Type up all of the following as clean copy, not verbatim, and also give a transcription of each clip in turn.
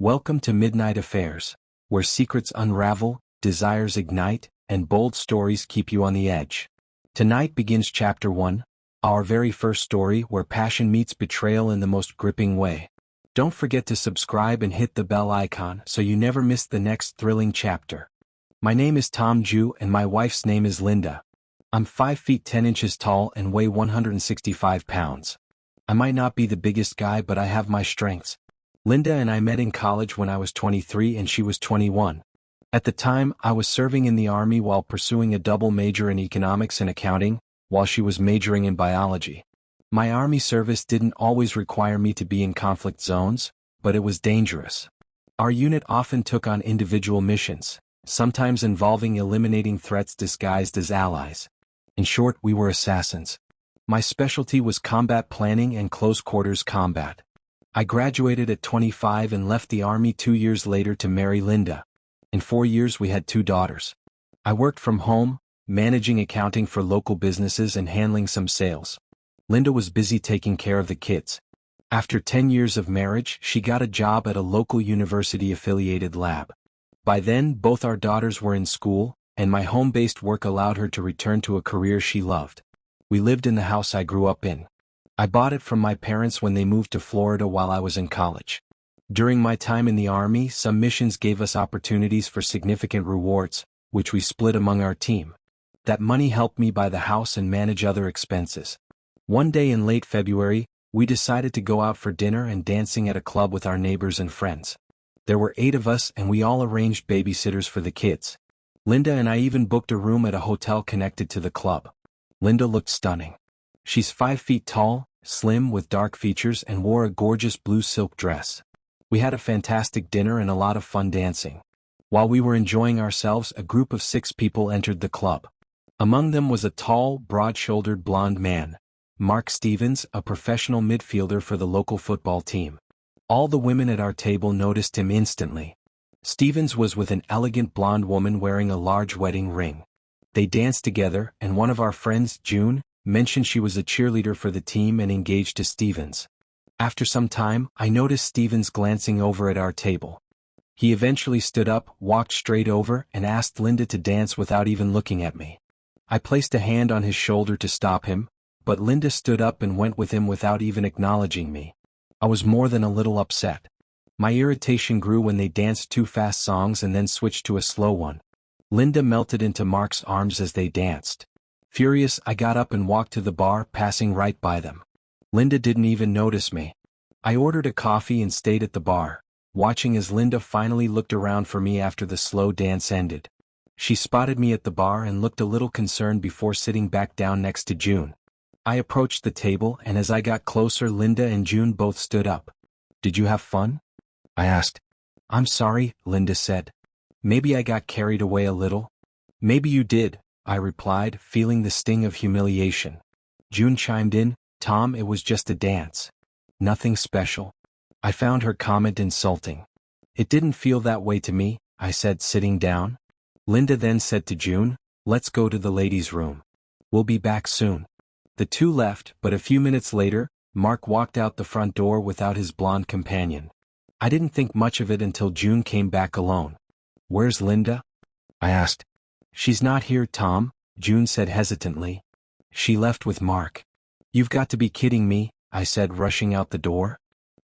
Welcome to Midnight Affairs, where secrets unravel, desires ignite, and bold stories keep you on the edge. Tonight begins Chapter 1, our very first story where passion meets betrayal in the most gripping way. Don't forget to subscribe and hit the bell icon so you never miss the next thrilling chapter. My name is Tom Jew and my wife's name is Linda. I'm 5 feet 10 inches tall and weigh 165 pounds. I might not be the biggest guy, but I have my strengths. Linda and I met in college when I was 23 and she was 21. At the time, I was serving in the Army while pursuing a double major in economics and accounting, while she was majoring in biology. My Army service didn't always require me to be in conflict zones, but it was dangerous. Our unit often took on individual missions, sometimes involving eliminating threats disguised as allies. In short, we were assassins. My specialty was combat planning and close-quarters combat. I graduated at 25 and left the Army 2 years later to marry Linda. In 4 years we had 2 daughters. I worked from home, managing accounting for local businesses and handling some sales. Linda was busy taking care of the kids. After 10 years of marriage, she got a job at a local university-affiliated lab. By then, both our daughters were in school, and my home-based work allowed her to return to a career she loved. We lived in the house I grew up in. I bought it from my parents when they moved to Florida while I was in college. During my time in the Army, some missions gave us opportunities for significant rewards, which we split among our team. That money helped me buy the house and manage other expenses. One day in late February, we decided to go out for dinner and dancing at a club with our neighbors and friends. There were 8 of us and we all arranged babysitters for the kids. Linda and I even booked a room at a hotel connected to the club. Linda looked stunning. She's 5 feet tall, slim with dark features and wore a gorgeous blue silk dress. We had a fantastic dinner and a lot of fun dancing. While we were enjoying ourselves, a group of 6 people entered the club. Among them was a tall, broad-shouldered blonde man, Mark Stevens, a professional midfielder for the local football team. All the women at our table noticed him instantly. Stevens was with an elegant blonde woman wearing a large wedding ring. They danced together, and one of our friends, June, mentioned she was a cheerleader for the team and engaged to Stevens. After some time, I noticed Stevens glancing over at our table. He eventually stood up, walked straight over, and asked Linda to dance without even looking at me. I placed a hand on his shoulder to stop him, but Linda stood up and went with him without even acknowledging me. I was more than a little upset. My irritation grew when they danced 2 fast songs and then switched to a slow one. Linda melted into Mark's arms as they danced. Furious, I got up and walked to the bar, passing right by them. Linda didn't even notice me. I ordered a coffee and stayed at the bar, watching as Linda finally looked around for me after the slow dance ended. She spotted me at the bar and looked a little concerned before sitting back down next to June. I approached the table and as I got closer, Linda and June both stood up. "Did you have fun?" I asked. "I'm sorry," Linda said. "Maybe I got carried away a little." "Maybe you did," I replied, feeling the sting of humiliation. June chimed in, "Tom, it was just a dance. Nothing special." I found her comment insulting. "It didn't feel that way to me," I said, sitting down. Linda then said to June, "Let's go to the ladies' room. We'll be back soon." The two left, but a few minutes later, Mark walked out the front door without his blonde companion. I didn't think much of it until June came back alone. "Where's Linda?" I asked. "She's not here, Tom," June said hesitantly. "She left with Mark." "You've got to be kidding me," I said, rushing out the door.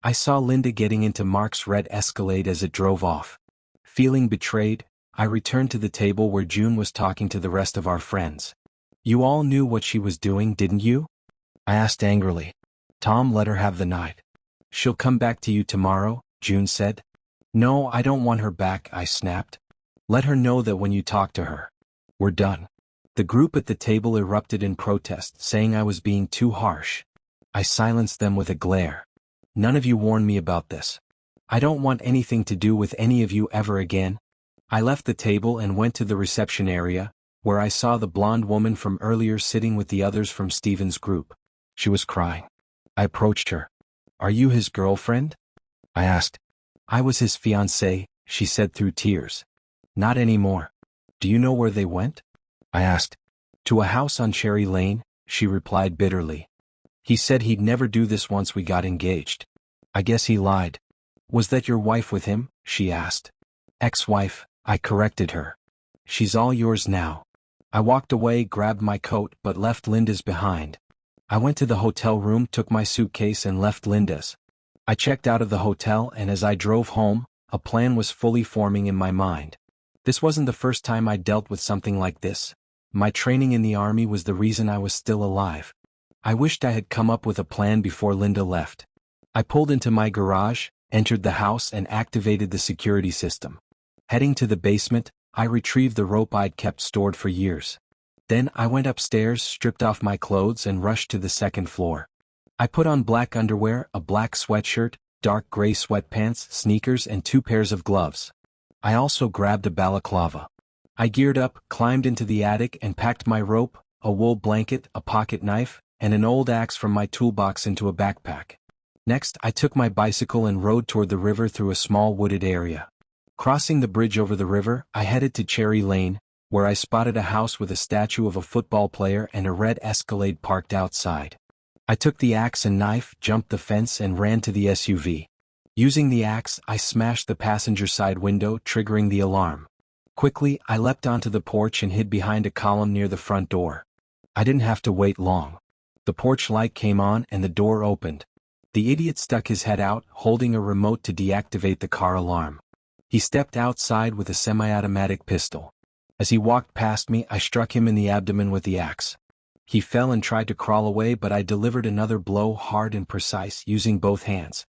I saw Linda getting into Mark's red Escalade as it drove off. Feeling betrayed, I returned to the table where June was talking to the rest of our friends. "You all knew what she was doing, didn't you?" I asked angrily. "Tom, let her have the night." "She'll come back to you tomorrow," June said. "No, I don't want her back," I snapped. "Let her know that when you talk to her. We're done." The group at the table erupted in protest, saying I was being too harsh. I silenced them with a glare. "None of you warned me about this. I don't want anything to do with any of you ever again." I left the table and went to the reception area, where I saw the blonde woman from earlier sitting with the others from Stephen's group. She was crying. I approached her. "Are you his girlfriend?" I asked. "I was his fiancée," she said through tears. "Not anymore." "Do you know where they went?" I asked. "To a house on Cherry Lane," she replied bitterly. "He said he'd never do this once we got engaged. I guess he lied." Was that your wife with him? She asked. Ex-wife, I corrected her. She's all yours now. I walked away, grabbed my coat, but left Linda's behind. I went to the hotel room, took my suitcase and left Linda's. I checked out of the hotel, and as I drove home, a plan was fully forming in my mind. This wasn't the first time I dealt with something like this. My training in the army was the reason I was still alive. I wished I had come up with a plan before Linda left. I pulled into my garage, entered the house and activated the security system. Heading to the basement, I retrieved the rope I'd kept stored for years. Then I went upstairs, stripped off my clothes and rushed to the second floor. I put on black underwear, a black sweatshirt, dark gray sweatpants, sneakers and 2 pairs of gloves. I also grabbed a balaclava. I geared up, climbed into the attic and packed my rope, a wool blanket, a pocket knife, and an old axe from my toolbox into a backpack. Next, I took my bicycle and rode toward the river through a small wooded area. Crossing the bridge over the river, I headed to Cherry Lane, where I spotted a house with a statue of a football player and a red Escalade parked outside. I took the axe and knife, jumped the fence and ran to the SUV. Using the axe, I smashed the passenger side window, triggering the alarm. Quickly, I leapt onto the porch and hid behind a column near the front door. I didn't have to wait long. The porch light came on and the door opened. The idiot stuck his head out, holding a remote to deactivate the car alarm. He stepped outside with a semi-automatic pistol. As he walked past me, I struck him in the abdomen with the axe. He fell and tried to crawl away, but I delivered another blow, hard and precise, using both hands.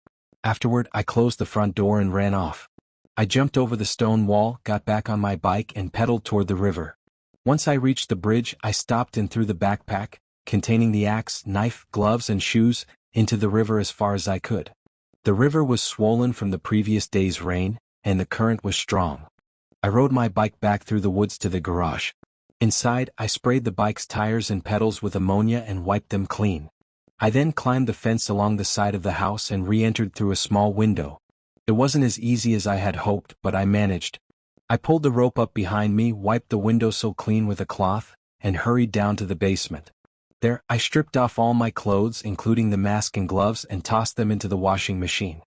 Afterward, I closed the front door and ran off. I jumped over the stone wall, got back on my bike and pedaled toward the river. Once I reached the bridge, I stopped and threw the backpack, containing the axe, knife, gloves and shoes, into the river as far as I could. The river was swollen from the previous day's rain, and the current was strong. I rode my bike back through the woods to the garage. Inside, I sprayed the bike's tires and pedals with ammonia and wiped them clean. I then climbed the fence along the side of the house and re-entered through a small window. It wasn't as easy as I had hoped, but I managed. I pulled the rope up behind me, wiped the windowsill clean with a cloth, and hurried down to the basement. There, I stripped off all my clothes, including the mask and gloves, and tossed them into the washing machine.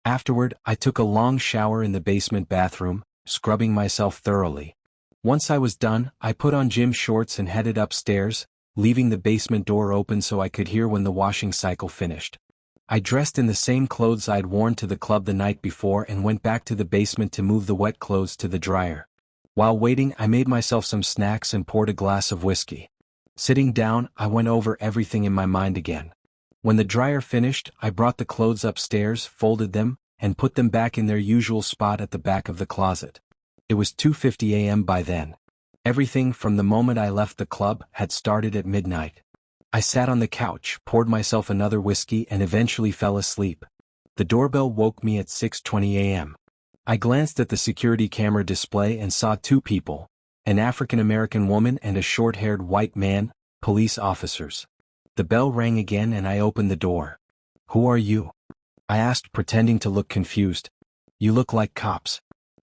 Afterward, I took a long shower in the basement bathroom, scrubbing myself thoroughly. Once I was done, I put on gym shorts and headed upstairs, leaving the basement door open so I could hear when the washing cycle finished. I dressed in the same clothes I'd worn to the club the night before and went back to the basement to move the wet clothes to the dryer. While waiting, I made myself some snacks and poured a glass of whiskey. Sitting down, I went over everything in my mind again. When the dryer finished, I brought the clothes upstairs, folded them, and put them back in their usual spot at the back of the closet. It was 2:50 a.m. by then. Everything from the moment I left the club had started at midnight. I sat on the couch, poured myself another whiskey and eventually fell asleep. The doorbell woke me at 6:20 a.m. I glanced at the security camera display and saw 2 people, an African-American woman and a short-haired white man, police officers. The bell rang again and I opened the door. "Who are you?" I asked, pretending to look confused. "You look like cops."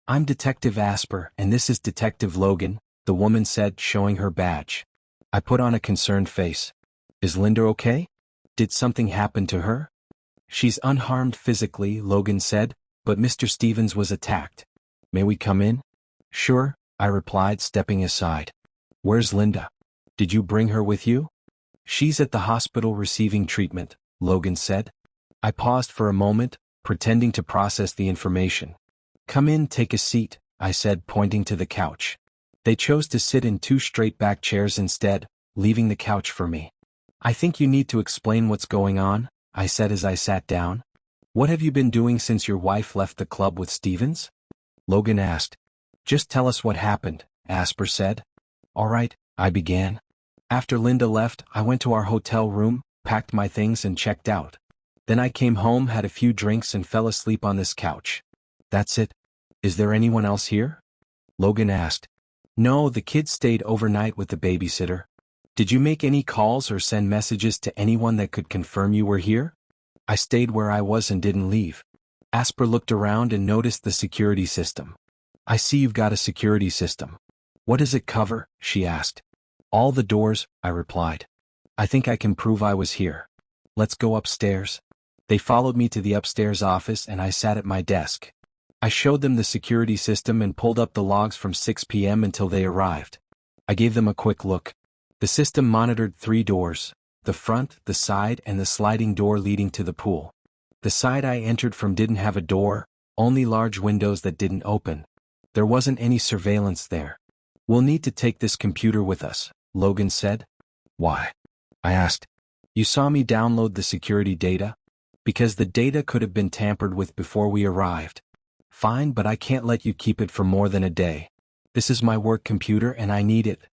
"I'm Detective Asper and this is Detective Logan," the woman said, showing her badge. I put on a concerned face. "Is Linda okay? Did something happen to her?" "She's unharmed physically," Logan said, "but Mr. Stevens was attacked." "May we come in?" "Sure," I replied, stepping aside. "Where's Linda? Did you bring her with you?" "She's at the hospital receiving treatment," Logan said. I paused for a moment, pretending to process the information. "Come in, take a seat," I said, pointing to the couch. They chose to sit in 2 straight-back chairs instead, leaving the couch for me. "I think you need to explain what's going on," I said as I sat down. "What have you been doing since your wife left the club with Stevens?" Logan asked. "Just tell us what happened," Asper said. "All right," I began. "After Linda left, I went to our hotel room, packed my things and checked out. Then I came home, had a few drinks and fell asleep on this couch." "That's it? Is there anyone else here?" Logan asked. "No, the kids stayed overnight with the babysitter." "Did you make any calls or send messages to anyone that could confirm you were here?" "I stayed where I was and didn't leave." Asper looked around and noticed the security system. "I see you've got a security system. What does it cover?" she asked. "All the doors," I replied. "I think I can prove I was here. Let's go upstairs." They followed me to the upstairs office and I sat at my desk. I showed them the security system and pulled up the logs from 6 p.m. until they arrived. I gave them a quick look. The system monitored 3 doors: the front, the side, and the sliding door leading to the pool. The side I entered from didn't have a door, only large windows that didn't open. There wasn't any surveillance there. "We'll need to take this computer with us," Logan said. "Why?" I asked. "You saw me download the security data? Because the data could have been tampered with before we arrived." "Fine, but I can't let you keep it for more than a day. This is my work computer and I need it.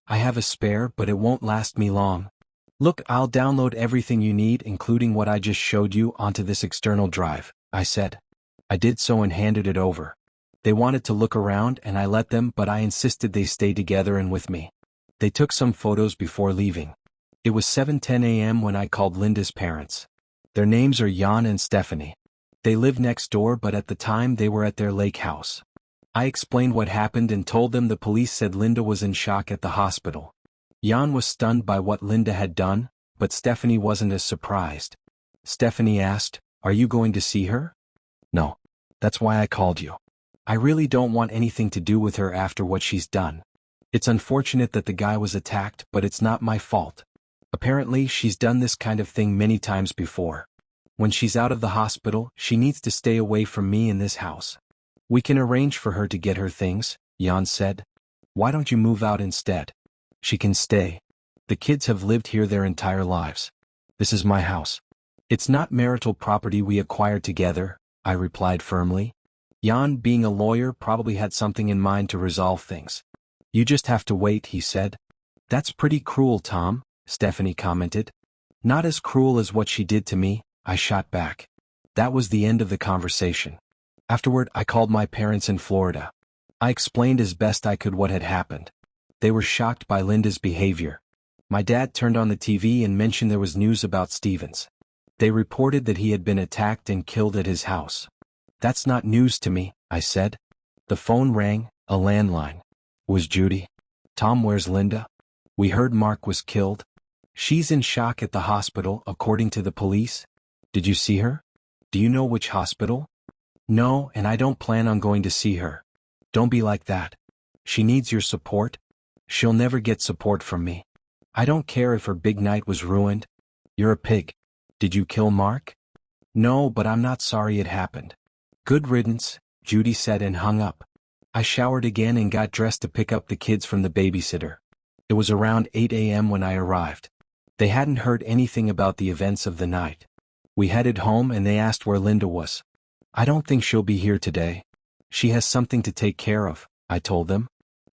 I have a spare, but it won't last me long. Look, I'll download everything you need, including what I just showed you, onto this external drive," I said. I did so and handed it over. They wanted to look around and I let them, but I insisted they stay together and with me. They took some photos before leaving. It was 7:10 a.m. when I called Linda's parents. Their names are Jan and Stephanie. They live next door, but at the time they were at their lake house. I explained what happened and told them the police said Linda was in shock at the hospital. Jan was stunned by what Linda had done, but Stephanie wasn't as surprised. Stephanie asked, "Are you going to see her?" "No. That's why I called you. I really don't want anything to do with her after what she's done. It's unfortunate that the guy was attacked, but it's not my fault. Apparently she's done this kind of thing many times before. When she's out of the hospital, she needs to stay away from me in this house. We can arrange for her to get her things," Jan said. "Why don't you move out instead? She can stay. The kids have lived here their entire lives. This is my house. It's not marital property we acquired together," I replied firmly. Jan, being a lawyer, probably had something in mind to resolve things. "You just have to wait," he said. "That's pretty cruel, Tom," Stephanie commented. "Not as cruel as what she did to me," I shot back. That was the end of the conversation. Afterward, I called my parents in Florida. I explained as best I could what had happened. They were shocked by Linda's behavior. My dad turned on the TV and mentioned there was news about Stevens. They reported that he had been attacked and killed at his house. "That's not news to me," I said. The phone rang, a landline. "Was Judy?" "Tom, where's Linda?" "We heard Mark was killed. She's in shock at the hospital, according to the police." "Did you see her?" "Do you know which hospital?" "No, and I don't plan on going to see her." "Don't be like that. She needs your support." "She'll never get support from me. I don't care if her big night was ruined." "You're a pig. Did you kill Mark?" "No, but I'm not sorry it happened." "Good riddance," Judy said and hung up. I showered again and got dressed to pick up the kids from the babysitter. It was around 8 a.m. when I arrived. They hadn't heard anything about the events of the night. We headed home and they asked where Linda was. "I don't think she'll be here today. She has something to take care of," I told them.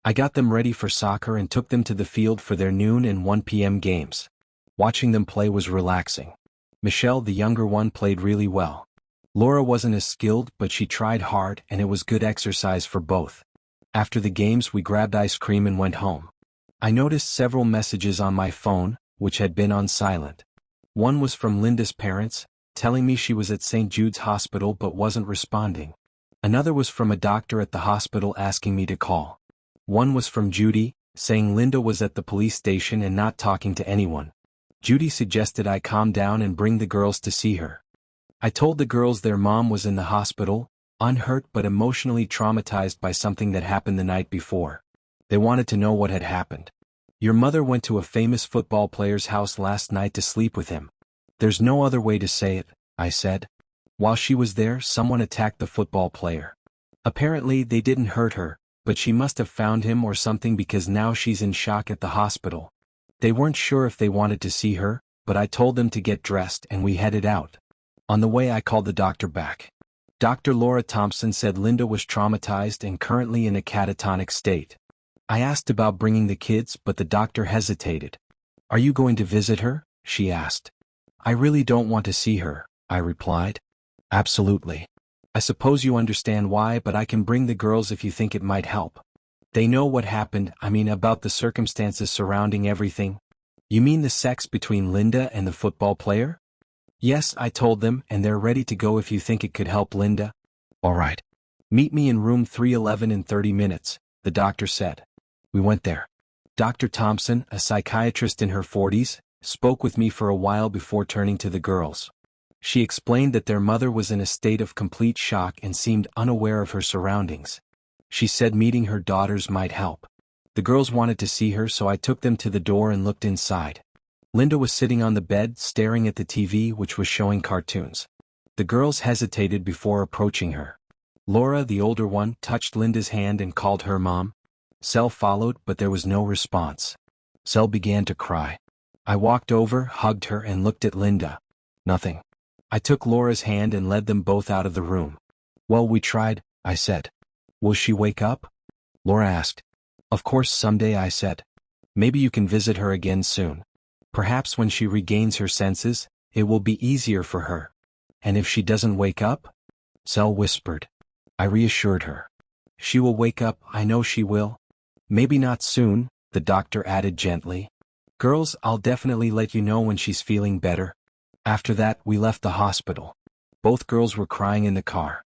I got them ready for soccer and took them to the field for their noon and 1 p.m. games. Watching them play was relaxing. Michelle, the younger one, played really well. Laura wasn't as skilled, but she tried hard and it was good exercise for both. After the games we grabbed ice cream and went home. I noticed several messages on my phone, which had been on silent. One was from Linda's parents, telling me she was at St. Jude's Hospital but wasn't responding. Another was from a doctor at the hospital asking me to call. One was from Judy, saying Linda was at the police station and not talking to anyone. Judy suggested I calm down and bring the girls to see her. I told the girls their mom was in the hospital, unhurt but emotionally traumatized by something that happened the night before. They wanted to know what had happened. "Your mother went to a famous football player's house last night to sleep with him. There's no other way to say it," I said. "While she was there, someone attacked the football player. Apparently they didn't hurt her, but she must have found him or something because now she's in shock at the hospital." They weren't sure if they wanted to see her, but I told them to get dressed and we headed out. On the way I called the doctor back. Dr. Laura Thompson said Linda was traumatized and currently in a catatonic state. I asked about bringing the kids, but the doctor hesitated. "Are you going to visit her?" she asked. "I really don't want to see her," I replied. "Absolutely. I suppose you understand why, but I can bring the girls if you think it might help. They know what happened, about the circumstances surrounding everything." "You mean the sex between Linda and the football player?" "Yes," I told them, "and they're ready to go if you think it could help Linda." "All right. Meet me in room 311 in 30 minutes, the doctor said. We went there. Dr. Thompson, a psychiatrist in her 40s, spoke with me for a while before turning to the girls. She explained that their mother was in a state of complete shock and seemed unaware of her surroundings. She said meeting her daughters might help. The girls wanted to see her, so I took them to the door and looked inside. Linda was sitting on the bed staring at the TV, which was showing cartoons. The girls hesitated before approaching her. Laura, the older one, touched Linda's hand and called her mom. Sel followed, but there was no response. Sel began to cry. I walked over, hugged her, and looked at Linda. Nothing. I took Laura's hand and led them both out of the room. Well, we tried, I said. Will she wake up? Laura asked. Of course someday, I said. Maybe you can visit her again soon. Perhaps when she regains her senses, it will be easier for her. And if she doesn't wake up? Sel whispered. I reassured her. She will wake up, I know she will. Maybe not soon, the doctor added gently. Girls, I'll definitely let you know when she's feeling better. After that, we left the hospital. Both girls were crying in the car.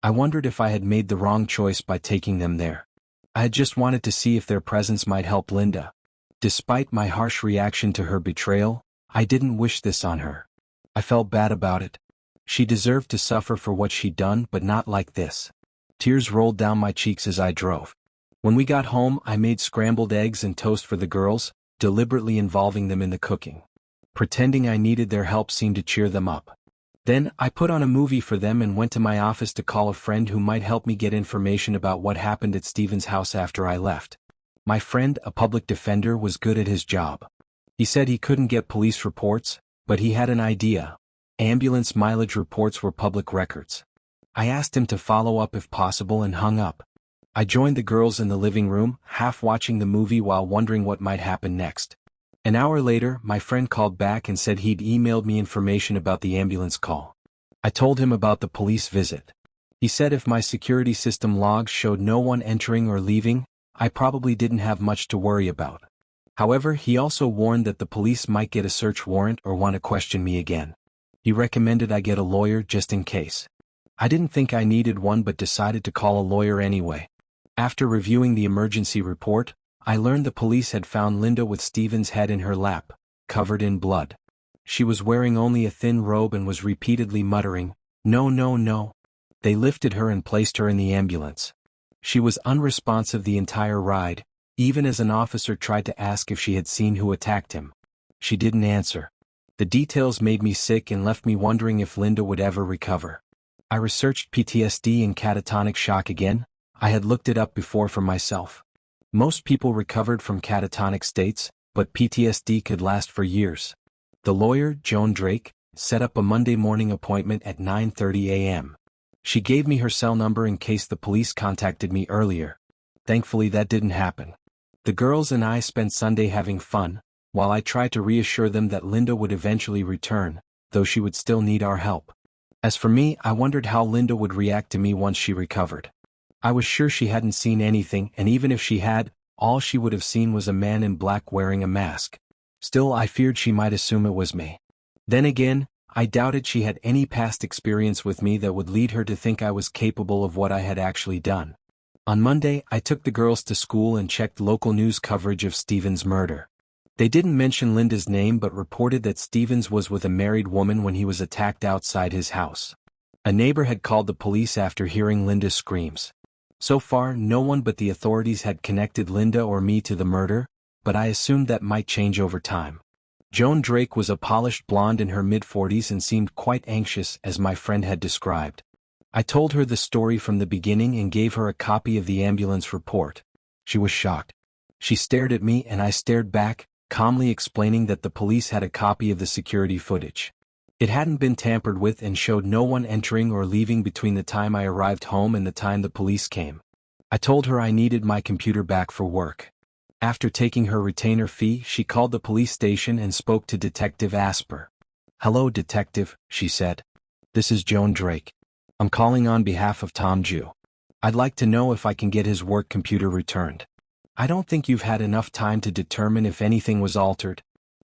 I wondered if I had made the wrong choice by taking them there. I had just wanted to see if their presence might help Linda. Despite my harsh reaction to her betrayal, I didn't wish this on her. I felt bad about it. She deserved to suffer for what she'd done, but not like this. Tears rolled down my cheeks as I drove. When we got home, I made scrambled eggs and toast for the girls, deliberately involving them in the cooking. Pretending I needed their help seemed to cheer them up. Then, I put on a movie for them and went to my office to call a friend who might help me get information about what happened at Stephen's house after I left. My friend, a public defender, was good at his job. He said he couldn't get police reports, but he had an idea. Ambulance mileage reports were public records. I asked him to follow up if possible and hung up. I joined the girls in the living room, half watching the movie while wondering what might happen next. An hour later, my friend called back and said he'd emailed me information about the ambulance call. I told him about the police visit. He said if my security system logs showed no one entering or leaving, I probably didn't have much to worry about. However, he also warned that the police might get a search warrant or want to question me again. He recommended I get a lawyer just in case. I didn't think I needed one but decided to call a lawyer anyway. After reviewing the emergency report, I learned the police had found Linda with Stephen's head in her lap, covered in blood. She was wearing only a thin robe and was repeatedly muttering, "No, no, no." They lifted her and placed her in the ambulance. She was unresponsive the entire ride, even as an officer tried to ask if she had seen who attacked him. She didn't answer. The details made me sick and left me wondering if Linda would ever recover. I researched PTSD and catatonic shock again. I had looked it up before for myself. Most people recovered from catatonic states, but PTSD could last for years. The lawyer, Joan Drake, set up a Monday morning appointment at 9:30 a.m. She gave me her cell number in case the police contacted me earlier. Thankfully that didn't happen. The girls and I spent Sunday having fun, while I tried to reassure them that Linda would eventually return, though she would still need our help. As for me, I wondered how Linda would react to me once she recovered. I was sure she hadn't seen anything, and even if she had, all she would have seen was a man in black wearing a mask. Still, I feared she might assume it was me. Then again, I doubted she had any past experience with me that would lead her to think I was capable of what I had actually done. On Monday, I took the girls to school and checked local news coverage of Stephen's murder. They didn't mention Linda's name but reported that Stevens was with a married woman when he was attacked outside his house. A neighbor had called the police after hearing Linda's screams. So far, no one but the authorities had connected Linda or me to the murder, but I assumed that might change over time. Joan Drake was a polished blonde in her mid-40s and seemed quite anxious, as my friend had described. I told her the story from the beginning and gave her a copy of the ambulance report. She was shocked. She stared at me and I stared back, calmly explaining that the police had a copy of the security footage. It hadn't been tampered with and showed no one entering or leaving between the time I arrived home and the time the police came. I told her I needed my computer back for work. After taking her retainer fee, she called the police station and spoke to Detective Asper. "Hello, Detective," she said. "This is Joan Drake. I'm calling on behalf of Tom Jew. I'd like to know if I can get his work computer returned. I don't think you've had enough time to determine if anything was altered."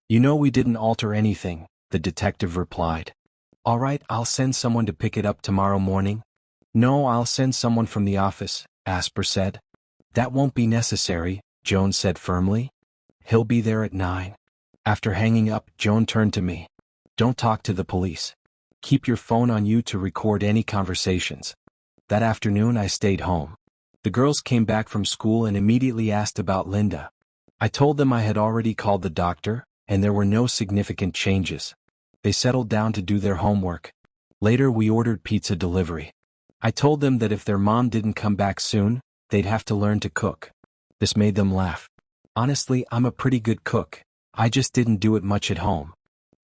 "You know we didn't alter anything," the detective replied. "All right, I'll send someone to pick it up tomorrow morning." "No, I'll send someone from the office," Asper said. "That won't be necessary," Joan said firmly. "He'll be there at 9. After hanging up, Joan turned to me. "Don't talk to the police. Keep your phone on you to record any conversations. That afternoon I stayed home. The girls came back from school and immediately asked about Linda. I told them I had already called the doctor, and there were no significant changes. They settled down to do their homework. Later we ordered pizza delivery. I told them that if their mom didn't come back soon, they'd have to learn to cook. This made them laugh. Honestly, I'm a pretty good cook. I just didn't do it much at home.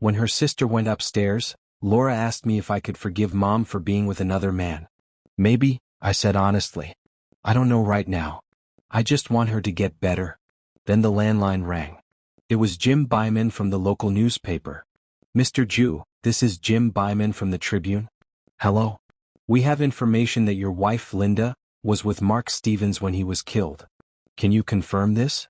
When her sister went upstairs, Laura asked me if I could forgive Mom for being with another man. Maybe, I said honestly. I don't know right now. I just want her to get better. Then the landline rang. It was Jim Byman from the local newspaper. Mr. Jew, this is Jim Byman from the Tribune. Hello? We have information that your wife Linda was with Mark Stevens when he was killed. Can you confirm this?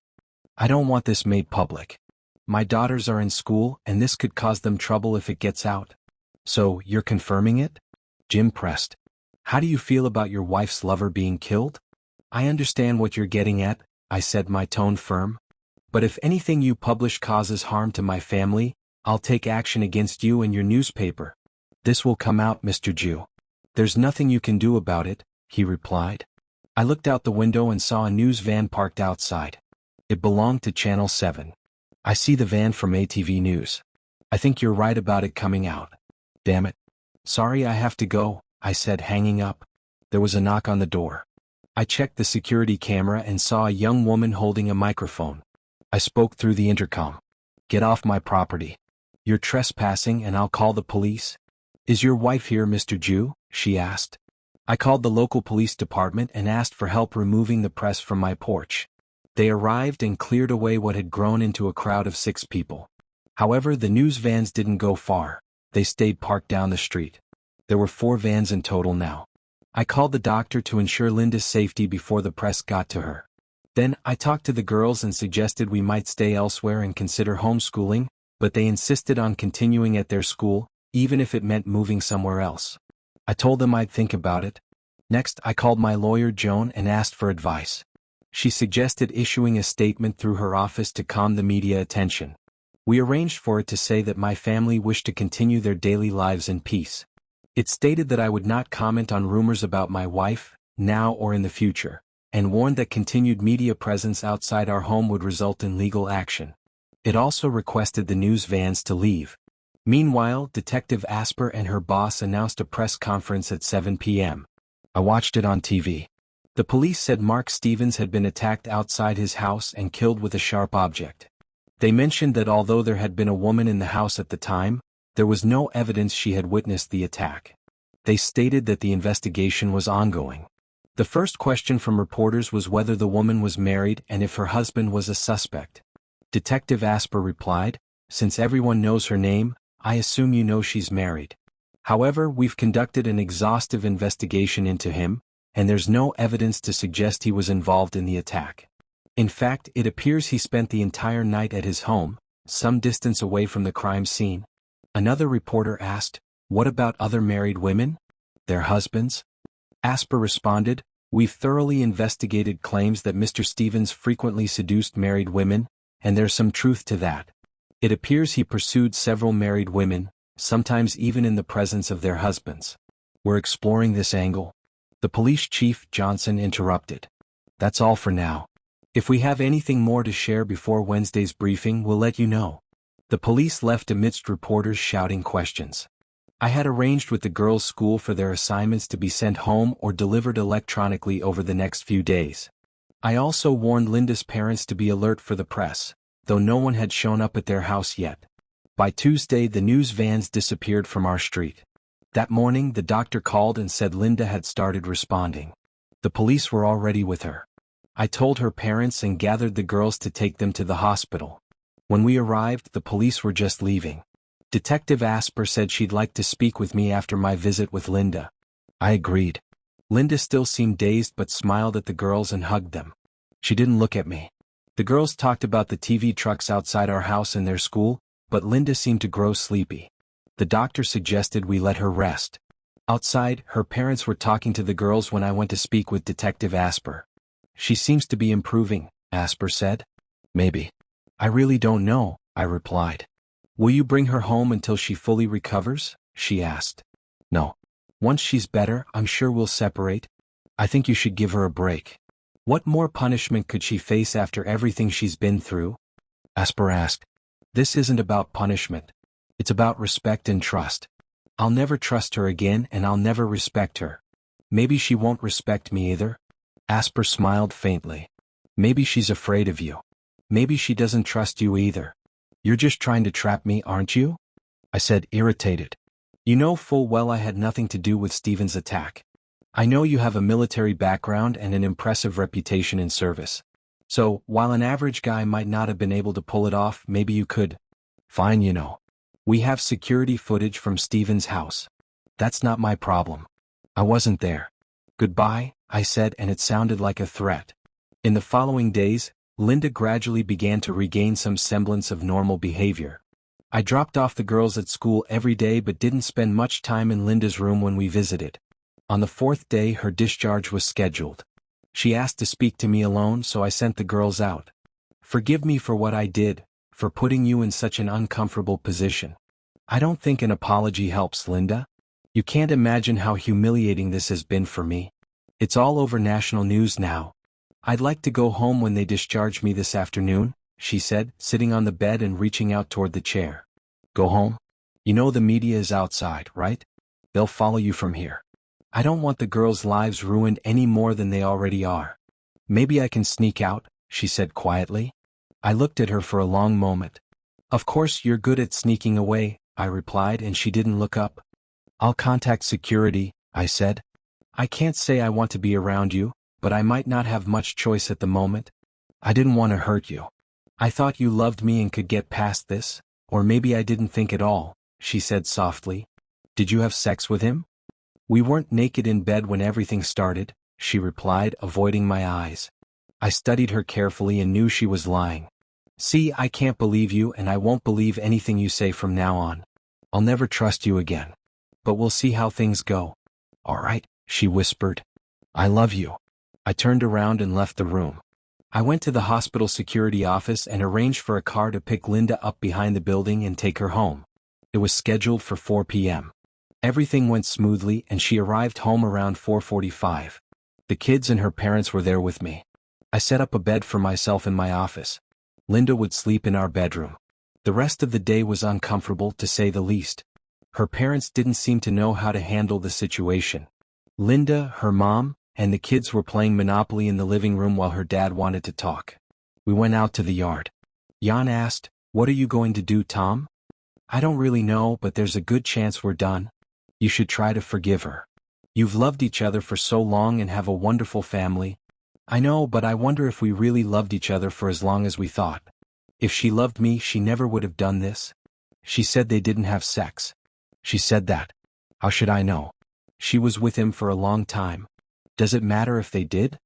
I don't want this made public. My daughters are in school and this could cause them trouble if it gets out. So, you're confirming it? Jim pressed. How do you feel about your wife's lover being killed? I understand what you're getting at, I said, my tone firm. But if anything you publish causes harm to my family, I'll take action against you and your newspaper. This will come out, Mr. Jew. There's nothing you can do about it, he replied. I looked out the window and saw a news van parked outside. It belonged to Channel 7. I see the van from ATV News. I think you're right about it coming out. Damn it. Sorry, I have to go, I said, hanging up. There was a knock on the door. I checked the security camera and saw a young woman holding a microphone. I spoke through the intercom. Get off my property. You're trespassing and I'll call the police. Is your wife here, Mr. Jew? She asked. I called the local police department and asked for help removing the press from my porch. They arrived and cleared away what had grown into a crowd of 6 people. However, the news vans didn't go far. They stayed parked down the street. There were 4 vans in total now. I called the doctor to ensure Linda's safety before the press got to her. Then, I talked to the girls and suggested we might stay elsewhere and consider homeschooling, but they insisted on continuing at their school, even if it meant moving somewhere else. I told them I'd think about it. Next, I called my lawyer Joan and asked for advice. She suggested issuing a statement through her office to calm the media attention. We arranged for it to say that my family wished to continue their daily lives in peace. It stated that I would not comment on rumors about my wife, now or in the future, and warned that continued media presence outside our home would result in legal action. It also requested the news vans to leave. Meanwhile, Detective Asper and her boss announced a press conference at 7 p.m. I watched it on TV. The police said Mark Stevens had been attacked outside his house and killed with a sharp object. They mentioned that although there had been a woman in the house at the time, there was no evidence she had witnessed the attack. They stated that the investigation was ongoing. The first question from reporters was whether the woman was married and if her husband was a suspect. Detective Asper replied, "Since everyone knows her name, I assume you know she's married. However, we've conducted an exhaustive investigation into him, and there's no evidence to suggest he was involved in the attack. In fact, it appears he spent the entire night at his home, some distance away from the crime scene." Another reporter asked, "What about other married women? Their husbands?" Asper responded, "We've thoroughly investigated claims that Mr. Stevens frequently seduced married women, and there's some truth to that. It appears he pursued several married women, sometimes even in the presence of their husbands. We're exploring this angle." The police chief, Johnson, interrupted. "That's all for now. If we have anything more to share before Wednesday's briefing, we'll let you know." The police left amidst reporters shouting questions. I had arranged with the girls' school for their assignments to be sent home or delivered electronically over the next few days. I also warned Linda's parents to be alert for the press, though no one had shown up at their house yet. By Tuesday, the news vans disappeared from our street. That morning, the doctor called and said Linda had started responding. The police were already with her. I told her parents and gathered the girls to take them to the hospital. When we arrived, the police were just leaving. Detective Asper said she'd like to speak with me after my visit with Linda. I agreed. Linda still seemed dazed but smiled at the girls and hugged them. She didn't look at me. The girls talked about the TV trucks outside our house and their school, but Linda seemed to grow sleepy. The doctor suggested we let her rest. Outside, her parents were talking to the girls when I went to speak with Detective Asper. "She seems to be improving," Asper said. "Maybe. I really don't know," I replied. "Will you bring her home until she fully recovers?" she asked. No. Once she's better, I'm sure we'll separate. I think you should give her a break. What more punishment could she face after everything she's been through? Asper asked. This isn't about punishment. It's about respect and trust. I'll never trust her again and I'll never respect her. Maybe she won't respect me either. Asper smiled faintly. Maybe she's afraid of you. Maybe she doesn't trust you either. You're just trying to trap me, aren't you? I said, irritated. You know full well I had nothing to do with Stephen's attack. I know you have a military background and an impressive reputation in service. So, while an average guy might not have been able to pull it off, maybe you could. Fine, you know. We have security footage from Stephen's house. That's not my problem. I wasn't there. Goodbye, I said, and it sounded like a threat. In the following days, Linda gradually began to regain some semblance of normal behavior. I dropped off the girls at school every day but didn't spend much time in Linda's room when we visited. On the fourth day her discharge was scheduled. She asked to speak to me alone, so I sent the girls out. Forgive me for what I did, for putting you in such an uncomfortable position. I don't think an apology helps, Linda. You can't imagine how humiliating this has been for me. It's all over national news now. I'd like to go home when they discharge me this afternoon, she said, sitting on the bed and reaching out toward the chair. Go home? You know the media is outside, right? They'll follow you from here. I don't want the girls' lives ruined any more than they already are. Maybe I can sneak out, she said quietly. I looked at her for a long moment. Of course you're good at sneaking away, I replied, and she didn't look up. I'll contact security, I said. I can't say I want to be around you, but I might not have much choice at the moment. I didn't want to hurt you. I thought you loved me and could get past this, or maybe I didn't think at all, she said softly. Did you have sex with him? We weren't naked in bed when everything started, she replied, avoiding my eyes. I studied her carefully and knew she was lying. See, I can't believe you and I won't believe anything you say from now on. I'll never trust you again. But we'll see how things go. All right, she whispered. I love you. I turned around and left the room. I went to the hospital security office and arranged for a car to pick Linda up behind the building and take her home. It was scheduled for 4 p.m. Everything went smoothly and she arrived home around 4:45. The kids and her parents were there with me. I set up a bed for myself in my office. Linda would sleep in our bedroom. The rest of the day was uncomfortable, to say the least. Her parents didn't seem to know how to handle the situation. Linda, her mom, and the kids were playing Monopoly in the living room while her dad wanted to talk. We went out to the yard. Jan asked, "What are you going to do, Tom?" I don't really know, but there's a good chance we're done. You should try to forgive her. You've loved each other for so long and have a wonderful family. I know, but I wonder if we really loved each other for as long as we thought. If she loved me, she never would have done this. She said they didn't have sex. She said that. How should I know? She was with him for a long time. Does it matter if they did?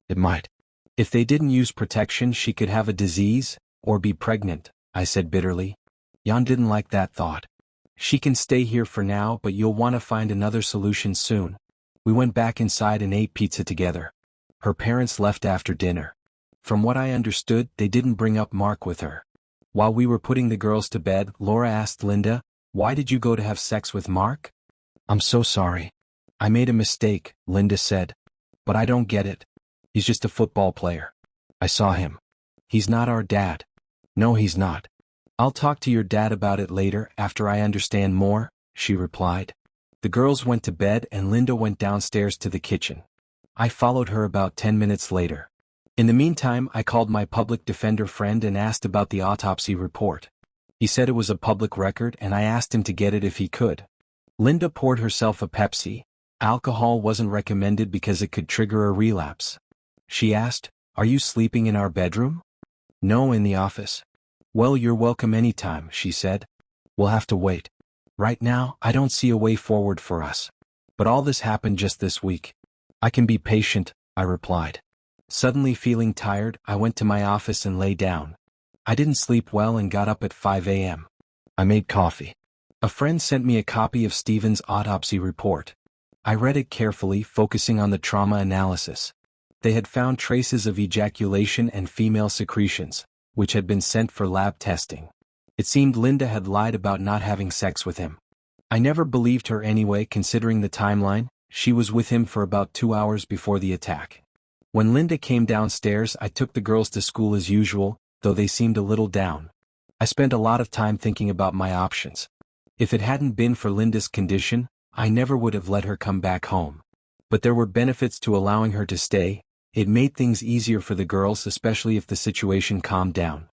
It might. If they didn't use protection, she could have a disease, or be pregnant, I said bitterly. Jan didn't like that thought. She can stay here for now, but you'll want to find another solution soon. We went back inside and ate pizza together. Her parents left after dinner. From what I understood, they didn't bring up Mark with her. While we were putting the girls to bed, Laura asked Linda, "Why did you go to have sex with Mark?" "I'm so sorry. I made a mistake," Linda said. "But I don't get it. He's just a football player. I saw him. He's not our dad." "No, he's not. I'll talk to your dad about it later after I understand more," she replied. The girls went to bed and Linda went downstairs to the kitchen. I followed her about 10 minutes later. In the meantime, I called my public defender friend and asked about the autopsy report. He said it was a public record and I asked him to get it if he could. Linda poured herself a Pepsi. Alcohol wasn't recommended because it could trigger a relapse. She asked, "Are you sleeping in our bedroom?" "No, in the office." "Well, you're welcome anytime," she said. "We'll have to wait. Right now, I don't see a way forward for us. But all this happened just this week." "I can be patient," I replied. Suddenly feeling tired, I went to my office and lay down. I didn't sleep well and got up at 5 a.m. I made coffee. A friend sent me a copy of Stephen's autopsy report. I read it carefully, focusing on the trauma analysis. They had found traces of ejaculation and female secretions, which had been sent for lab testing. It seemed Linda had lied about not having sex with him. I never believed her anyway considering the timeline. She was with him for about 2 hours before the attack. When Linda came downstairs, I took the girls to school as usual, though they seemed a little down. I spent a lot of time thinking about my options. If it hadn't been for Linda's condition, I never would have let her come back home. But there were benefits to allowing her to stay. It made things easier for the girls, especially if the situation calmed down.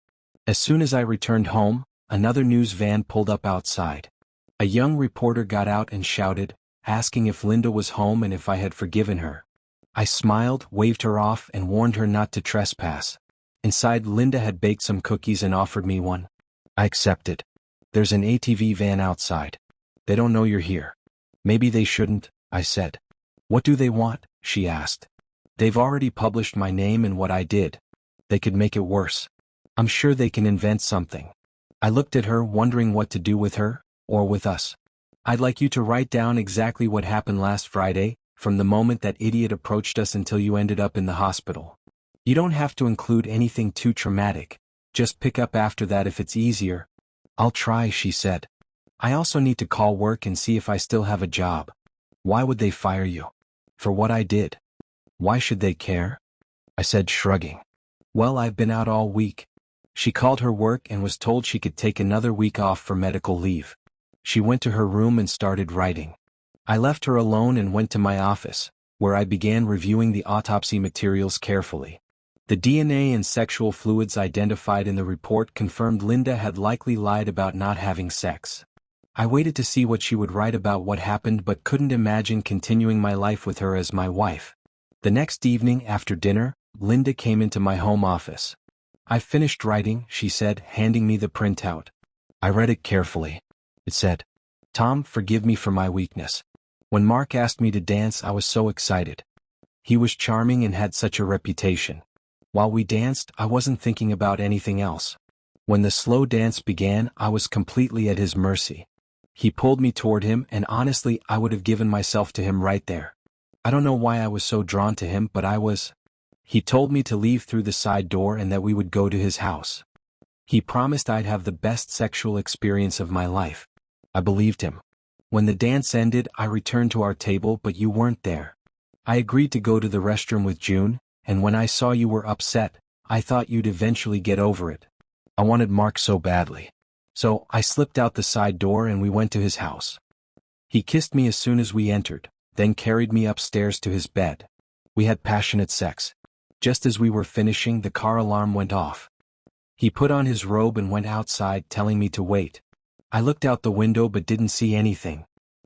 As soon as I returned home, another news van pulled up outside. A young reporter got out and shouted, asking if Linda was home and if I had forgiven her. I smiled, waved her off, and warned her not to trespass. Inside, Linda had baked some cookies and offered me one. I accepted. There's an ATV van outside. They don't know you're here. Maybe they shouldn't, I said. What do they want? She asked. They've already published my name and what I did. They could make it worse. I'm sure they can invent something. I looked at her, wondering what to do with her, or with us. I'd like you to write down exactly what happened last Friday, from the moment that idiot approached us until you ended up in the hospital. You don't have to include anything too traumatic. Just pick up after that if it's easier. I'll try, she said. I also need to call work and see if I still have a job. Why would they fire you? For what I did. Why should they care? I said, shrugging. Well, I've been out all week. She called her work and was told she could take another week off for medical leave. She went to her room and started writing. I left her alone and went to my office, where I began reviewing the autopsy materials carefully. The DNA and sexual fluids identified in the report confirmed Linda had likely lied about not having sex. I waited to see what she would write about what happened but couldn't imagine continuing my life with her as my wife. The next evening after dinner, Linda came into my home office. "I've finished writing," she said, handing me the printout. I read it carefully. It said, "Tom, forgive me for my weakness. When Mark asked me to dance, I was so excited. He was charming and had such a reputation. While we danced, I wasn't thinking about anything else. When the slow dance began, I was completely at his mercy. He pulled me toward him, and honestly, I would have given myself to him right there. I don't know why I was so drawn to him, but I was. He told me to leave through the side door and that we would go to his house. He promised I'd have the best sexual experience of my life. I believed him. When the dance ended, I returned to our table, but you weren't there. I agreed to go to the restroom with June, and when I saw you were upset, I thought you'd eventually get over it. I wanted Mark so badly. So, I slipped out the side door and we went to his house. He kissed me as soon as we entered, then carried me upstairs to his bed. We had passionate sex. Just as we were finishing, the car alarm went off. He put on his robe and went outside, telling me to wait. I looked out the window but didn't see anything.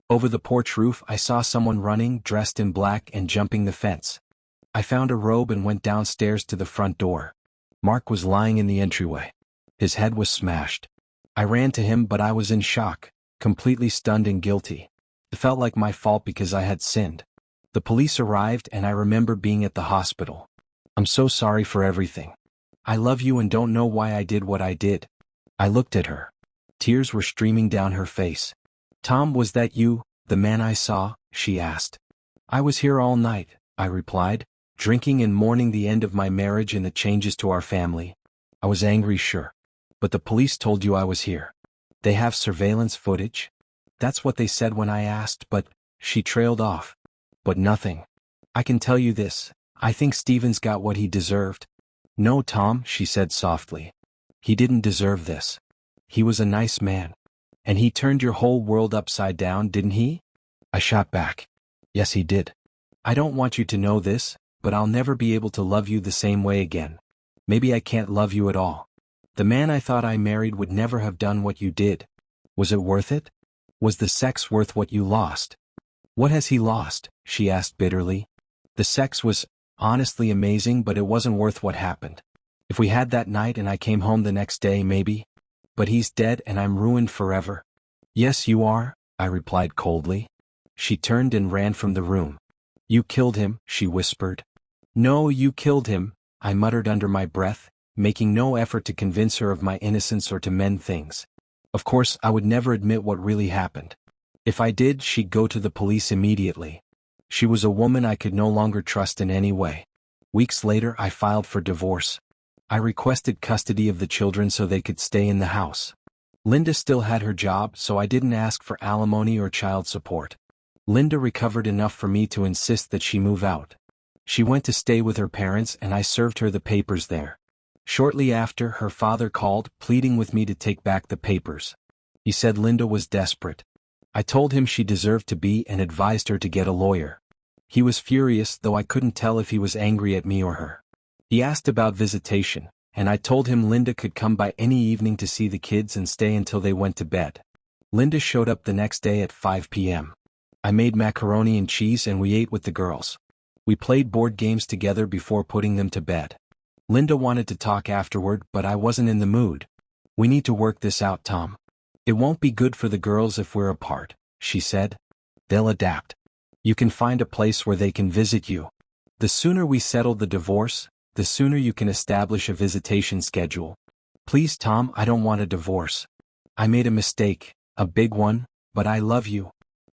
Over the porch roof, I saw someone running, dressed in black and jumping the fence. I found a robe and went downstairs to the front door. Mark was lying in the entryway. His head was smashed. I ran to him, but I was in shock, completely stunned and guilty. It felt like my fault because I had sinned. The police arrived and I remember being at the hospital. "I'm so sorry for everything. I love you and don't know why I did what I did." I looked at her. Tears were streaming down her face. "Tom, was that you, the man I saw?" she asked. "I was here all night," I replied, "drinking and mourning the end of my marriage and the changes to our family. I was angry, sure. But the police told you I was here. They have surveillance footage?" "That's what they said when I asked, but..." She trailed off. "But nothing. I can tell you this, I think Stevens got what he deserved." "No, Tom," she said softly. "He didn't deserve this. He was a nice man. And he turned your whole world upside down, didn't he?" I shot back. "Yes, he did. I don't want you to know this, but I'll never be able to love you the same way again. Maybe I can't love you at all. The man I thought I married would never have done what you did. Was it worth it? Was the sex worth what you lost?" "What has he lost?" she asked bitterly. "The sex was, honestly, amazing, but it wasn't worth what happened. If we had that night and I came home the next day, maybe. But he's dead and I'm ruined forever." "Yes, you are," I replied coldly. She turned and ran from the room. "You killed him," she whispered. "No, you killed him," I muttered under my breath, making no effort to convince her of my innocence or to mend things. Of course, I would never admit what really happened. If I did, she'd go to the police immediately. She was a woman I could no longer trust in any way. Weeks later, I filed for divorce. I requested custody of the children so they could stay in the house. Linda still had her job, so I didn't ask for alimony or child support. Linda recovered enough for me to insist that she move out. She went to stay with her parents and I served her the papers there. Shortly after, her father called, pleading with me to take back the papers. He said Linda was desperate. I told him she deserved to be and advised her to get a lawyer. He was furious, though I couldn't tell if he was angry at me or her. He asked about visitation, and I told him Linda could come by any evening to see the kids and stay until they went to bed. Linda showed up the next day at 5 p.m. I made macaroni and cheese and we ate with the girls. We played board games together before putting them to bed. Linda wanted to talk afterward, but I wasn't in the mood. We need to work this out, Tom. It won't be good for the girls if we're apart, she said. They'll adapt. You can find a place where they can visit you. The sooner we settle the divorce, the sooner you can establish a visitation schedule. Please, Tom, I don't want a divorce. I made a mistake, a big one, but I love you.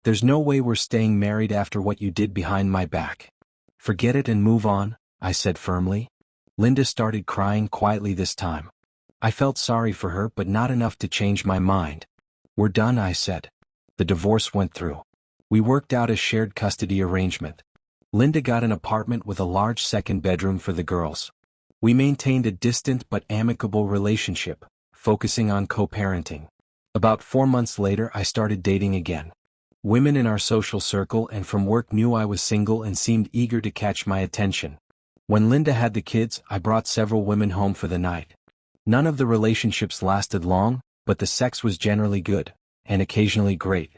There's no way we're staying married after what you did behind my back. Forget it and move on, I said firmly. Linda started crying quietly this time. I felt sorry for her, but not enough to change my mind. We're done, I said. The divorce went through. We worked out a shared custody arrangement. Linda got an apartment with a large second bedroom for the girls. We maintained a distant but amicable relationship, focusing on co-parenting. About 4 months later, I started dating again. Women in our social circle and from work knew I was single and seemed eager to catch my attention. When Linda had the kids, I brought several women home for the night. None of the relationships lasted long, but the sex was generally good, and occasionally great.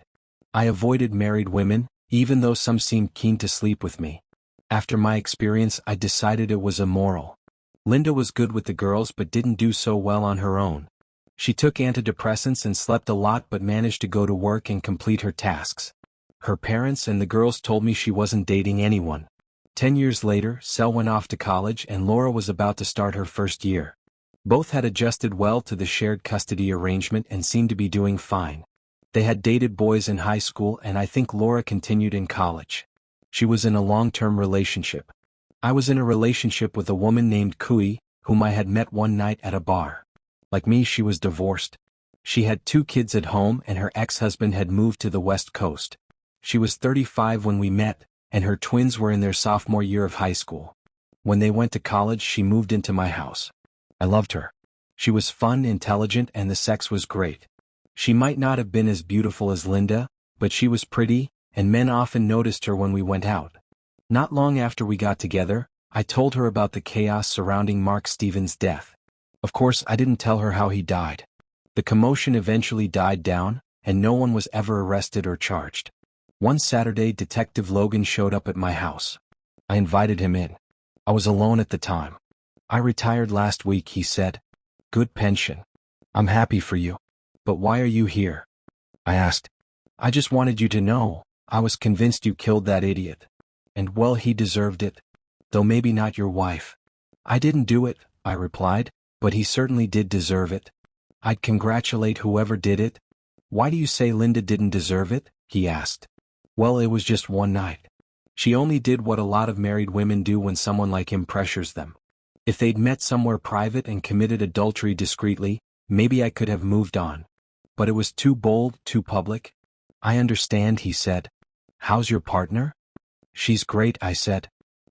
I avoided married women, even though some seemed keen to sleep with me. After my experience, I decided it was immoral. Linda was good with the girls but didn't do so well on her own. She took antidepressants and slept a lot but managed to go to work and complete her tasks. Her parents and the girls told me she wasn't dating anyone. 10 years later, Sel went off to college and Laura was about to start her first year. Both had adjusted well to the shared custody arrangement and seemed to be doing fine. They had dated boys in high school and I think Laura continued in college. She was in a long-term relationship. I was in a relationship with a woman named Kui, whom I had met one night at a bar. Like me, she was divorced. She had 2 kids at home and her ex-husband had moved to the West Coast. She was 35 when we met, and her twins were in their sophomore year of high school. When they went to college, she moved into my house. I loved her. She was fun, intelligent, and the sex was great. She might not have been as beautiful as Linda, but she was pretty, and men often noticed her when we went out. Not long after we got together, I told her about the chaos surrounding Mark Stevens' death. Of course, I didn't tell her how he died. The commotion eventually died down, and no one was ever arrested or charged. One Saturday, Detective Logan showed up at my house. I invited him in. I was alone at the time. I retired last week, he said. Good pension. I'm happy for you. But why are you here? I asked. I just wanted you to know. I was convinced you killed that idiot. And well, he deserved it. Though maybe not your wife. I didn't do it, I replied, but he certainly did deserve it. I'd congratulate whoever did it. Why do you say Linda didn't deserve it? He asked. Well, it was just one night. She only did what a lot of married women do when someone like him pressures them. If they'd met somewhere private and committed adultery discreetly, maybe I could have moved on. But it was too bold, too public. I understand, he said. How's your partner? She's great, I said.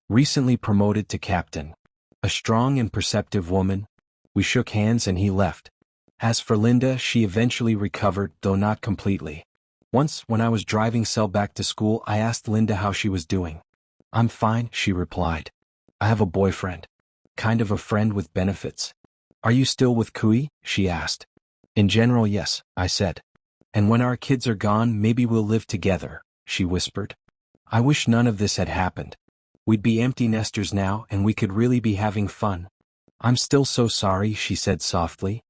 Recently promoted to captain. A strong and perceptive woman. We shook hands and he left. As for Linda, she eventually recovered, though not completely. Once, when I was driving Sel back to school, I asked Linda how she was doing. I'm fine, she replied. I have a boyfriend. Kind of a friend with benefits. Are you still with Kui? She asked. In general, yes, I said. And when our kids are gone, maybe we'll live together, she whispered. I wish none of this had happened. We'd be empty nesters now and we could really be having fun. I'm still so sorry, she said softly.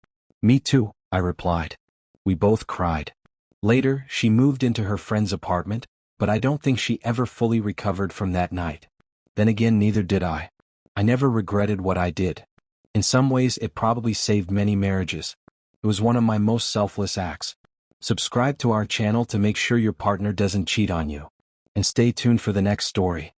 Me too, I replied. We both cried. Later, she moved into her friend's apartment, but I don't think she ever fully recovered from that night. Then again, neither did I. I never regretted what I did. In some ways, it probably saved many marriages. It was one of my most selfless acts. Subscribe to our channel to make sure your partner doesn't cheat on you. And stay tuned for the next story.